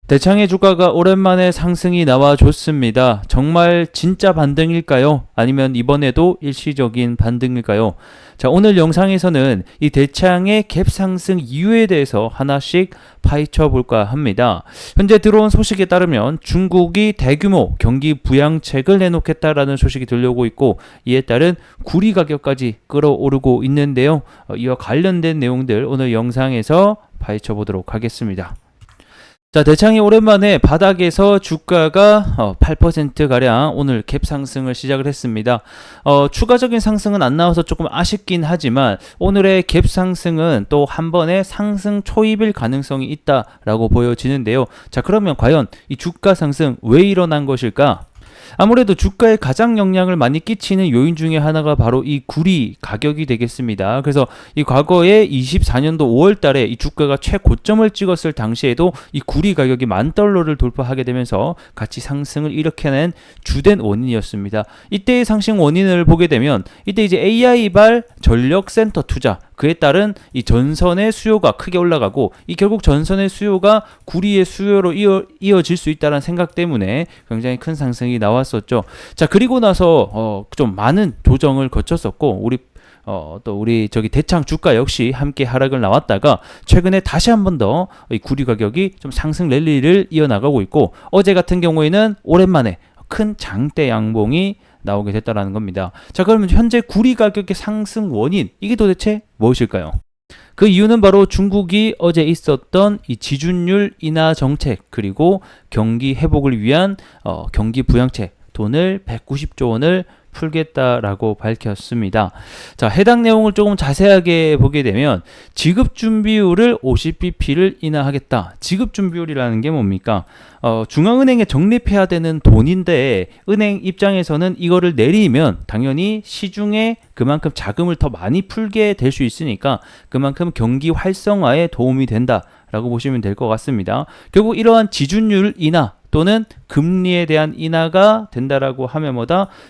대창의 주가가 오랜만에 상승이 나와줬습니다. 정말 진짜 반등일까요? 아니면 이번에도 일시적인 반등일까요? 자, 오늘 영상에서는 이 대창의 갭 상승 이유에 대해서 하나씩 파헤쳐 볼까 합니다. 현재 들어온 소식에 따르면 중국이 대규모 경기 부양책을 내놓겠다라는 소식이 들려오고 있고, 이에 따른 구리 가격까지 끌어오르고 있는데요. 이와 관련된 내용들 오늘 영상에서 파헤쳐 보도록 하겠습니다. 자, 대창이 오랜만에 바닥에서 주가가 8%가량 오늘 갭 상승을 시작을 했습니다. 추가적인 상승은 안 나와서 조금 아쉽긴 하지만 오늘의 갭 상승은 또 한 번의 상승 초입일 가능성이 있다라고 보여지는데요. 자, 그러면 과연 이 주가 상승 왜 일어난 것일까? 아무래도 주가에 가장 영향을 많이 끼치는 요인 중에 하나가 바로 이 구리 가격이 되겠습니다. 그래서 이 과거에 24년도 5월 달에 이 주가가 최고점을 찍었을 당시에도 이 구리 가격이 $10,000를 돌파하게 되면서 같이 상승을 일으켜낸 주된 원인이었습니다. 이때의 상승 원인을 보게 되면 이때 이제 AI발 전력센터 투자, 그에 따른 이 전선의 수요가 크게 올라가고, 이 결국 전선의 수요가 구리의 수요로 이어질 수 있다는 생각 때문에 굉장히 큰 상승이 나왔었죠. 자, 그리고 나서 좀 많은 조정을 거쳤었고, 우리 대창 주가 역시 함께 하락을 나왔다가 최근에 다시 한 번 더 이 구리 가격이 좀 상승 랠리를 이어나가고 있고, 어제 같은 경우에는 오랜만에 큰 장대 양봉이 나오게 됐다라는 겁니다. 자, 그러면 현재 구리 가격의 상승 원인, 이게 도대체 무엇일까요? 그 이유는 바로 중국이 어제 있었던 이 지준율 인하 정책, 그리고 경기 회복을 위한 경기 부양책, 돈을 190조 원을 풀겠다라고 밝혔습니다. 자, 해당 내용을 조금 자세하게 보게 되면 지급준비율을 50bp를 인하하겠다. 지급준비율이라는 게 뭡니까? 중앙은행에 적립해야 되는 돈인데, 은행 입장에서는 이거를 내리면 당연히 시중에 그만큼 자금을 더 많이 풀게 될 수 있으니까 그만큼 경기 활성화에 도움이 된다라고 보시면 될 것 같습니다. 결국 이러한 지준율 인하 또는 금리에 대한 인하가 된다라고 하면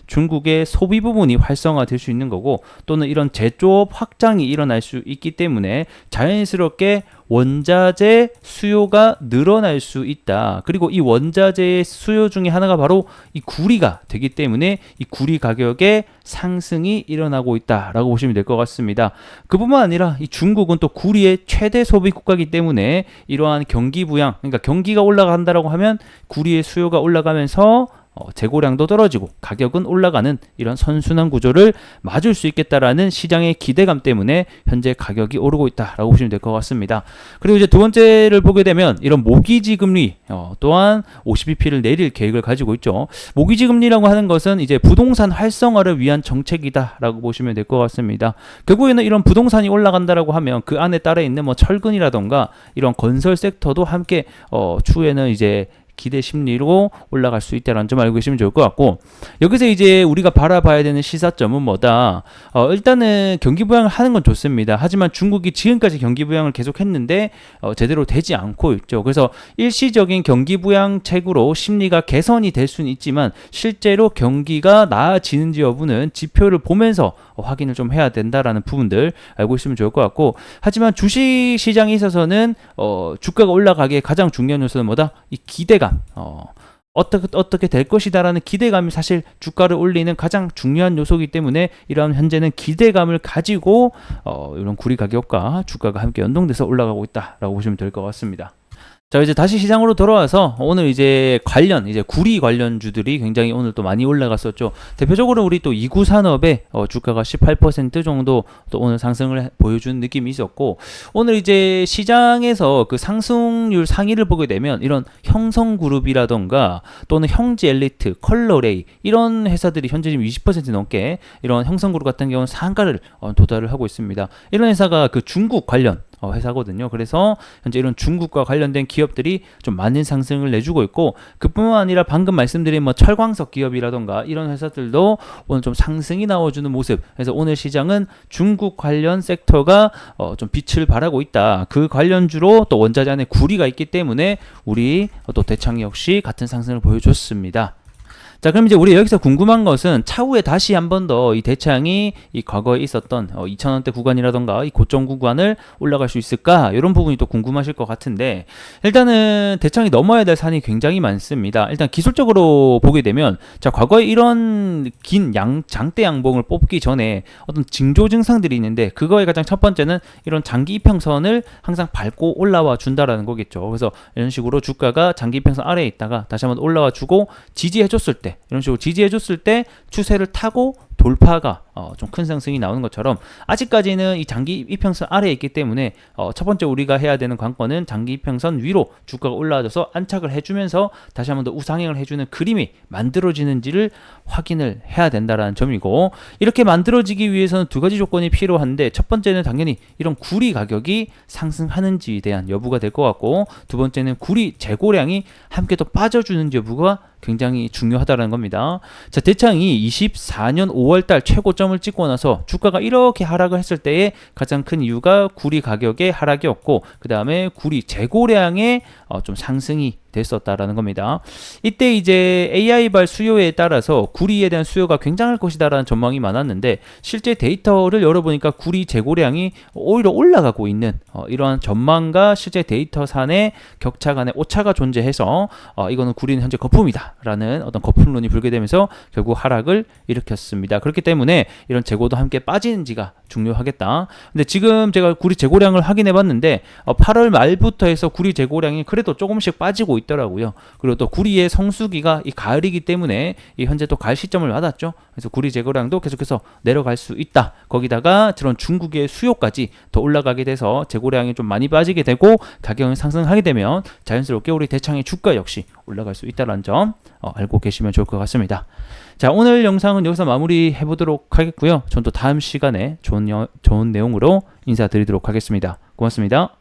중국의 소비 부분이 활성화될 수 있는 거고, 또는 이런 제조업 확장이 일어날 수 있기 때문에 자연스럽게 원자재 수요가 늘어날 수 있다. 그리고 이 원자재의 수요 중에 하나가 바로 이 구리가 되기 때문에 이 구리 가격의 상승이 일어나고 있다라고 보시면 될 것 같습니다. 그뿐만 아니라 이 중국은 또 구리의 최대 소비 국가이기 때문에 이러한 경기 부양, 그러니까 경기가 올라간다라고 하면 구리의 수요가 올라가면서 재고량도 떨어지고 가격은 올라가는 이런 선순환 구조를 맞을 수 있겠다라는 시장의 기대감 때문에 현재 가격이 오르고 있다라고 보시면 될 것 같습니다. 그리고 이제 두 번째를 보게 되면 이런 모기지 금리 또한 50bp를 내릴 계획을 가지고 있죠. 모기지 금리라고 하는 것은 이제 부동산 활성화를 위한 정책이다라고 보시면 될 것 같습니다. 결국에는 이런 부동산이 올라간다라고 하면 그 안에 따라 있는 철근이라던가 이런 건설 섹터도 함께 추후에는 이제 기대 심리로 올라갈 수 있다는 점 알고 계시면 좋을 것 같고, 여기서 이제 우리가 바라봐야 되는 시사점은 뭐다? 일단은 경기 부양을 하는 건 좋습니다. 하지만 중국이 지금까지 경기 부양을 계속했는데 제대로 되지 않고 있죠. 그래서 일시적인 경기 부양책으로 심리가 개선이 될 수는 있지만 실제로 경기가 나아지는지 여부는 지표를 보면서 확인을 좀 해야 된다라는 부분들 알고 있으면 좋을 것 같고, 하지만 주식 시장에 있어서는 주가가 올라가기에 가장 중요한 요소는 뭐다? 이 기대감. 어떻게 될 것이다라는 기대감이 사실 주가를 올리는 가장 중요한 요소이기 때문에 이런 현재는 기대감을 가지고 이런 구리 가격과 주가가 함께 연동돼서 올라가고 있다라고 보시면 될 것 같습니다. 자, 이제 다시 시장으로 돌아와서 오늘 이제 구리 관련주들이 굉장히 오늘 또 많이 올라갔었죠. 대표적으로 우리 또 이구산업의 주가가 18% 정도 또 오늘 상승을 보여주는 느낌이 있었고, 오늘 이제 시장에서 그 상승률 상위를 보게 되면 이런 형성그룹이라던가 또는 형지엘리트, 컬러레이 이런 회사들이 현재 지금 20% 넘게, 이런 형성그룹 같은 경우는 상가를 도달을 하고 있습니다. 이런 회사가 그 중국 관련 회사거든요. 그래서 현재 이런 중국과 관련된 기업들이 좀 많은 상승을 내주고 있고, 그뿐만 아니라 방금 말씀드린 철광석 기업이라던가 이런 회사들도 오늘 좀 상승이 나와주는 모습. 그래서 오늘 시장은 중국 관련 섹터가 좀 빛을 발하고 있다. 그 관련주로 또 원자재 안에 구리가 있기 때문에 우리 또 대창 역시 같은 상승을 보여줬습니다. 자, 그럼 이제 우리 여기서 궁금한 것은 차후에 다시 한 번 더 이 대창이 이 과거에 있었던 2,000원대 구간이라던가 이 고점 구간을 올라갈 수 있을까? 이런 부분이 또 궁금하실 것 같은데, 일단은 대창이 넘어야 될 산이 굉장히 많습니다. 일단 기술적으로 보게 되면, 자, 과거에 이런 긴 장대 양봉을 뽑기 전에 어떤 징조 증상들이 있는데, 그거의 가장 첫 번째는 이런 장기 이평선을 항상 밟고 올라와 준다라는 거겠죠. 그래서 이런 식으로 주가가 장기 이평선 아래에 있다가 다시 한번 올라와 주고 지지해줬을 때, 이런 식으로 지지해줬을 때 추세를 타고 돌파가 좀 큰 상승이 나오는 것처럼, 아직까지는 이 장기 이평선 아래에 있기 때문에 첫 번째 우리가 해야 되는 관건은 장기 이평선 위로 주가가 올라와줘서 안착을 해주면서 다시 한번 더 우상향을 해주는 그림이 만들어지는지를 확인을 해야 된다라는 점이고, 이렇게 만들어지기 위해서는 두 가지 조건이 필요한데, 첫 번째는 당연히 이런 구리 가격이 상승하는지에 대한 여부가 될 것 같고, 두 번째는 구리 재고량이 함께 또 빠져주는지 여부가 굉장히 중요하다는 겁니다. 자, 대창이 24년 5월달 최고점을 찍고 나서 주가가 이렇게 하락을 했을 때의 가장 큰 이유가 구리 가격의 하락이었고, 그 다음에 구리 재고량의 좀 상승이 됐었다라는 겁니다. 이때 이제 AI발 수요에 따라서 구리에 대한 수요가 굉장할 것이다라는 전망이 많았는데, 실제 데이터를 열어보니까 구리 재고량이 오히려 올라가고 있는 이러한 전망과 실제 데이터산의 격차 간의 오차가 존재해서 이거는 구리는 현재 거품이다라는 어떤 거품론이 불게 되면서 결국 하락을 일으켰습니다. 그렇기 때문에 이런 재고도 함께 빠지는지가 중요하겠다. 근데 지금 제가 구리 재고량을 확인해 봤는데 8월 말부터 해서 구리 재고량이 그래도 조금씩 빠지고 있더라고요. 그리고 또 구리의 성수기가 이 가을이기 때문에 이 현재 또 가을 시점을 맞았죠. 그래서 구리 재고량도 계속해서 내려갈 수 있다. 거기다가 저런 중국의 수요까지 더 올라가게 돼서 재고량이 좀 많이 빠지게 되고 가격이 상승하게 되면 자연스럽게 우리 대창의 주가 역시 올라갈 수 있다는 점 알고 계시면 좋을 것 같습니다. 자, 오늘 영상은 여기서 마무리해 보도록 하겠고요. 전 또 다음 시간에 좋은 내용으로 인사드리도록 하겠습니다. 고맙습니다.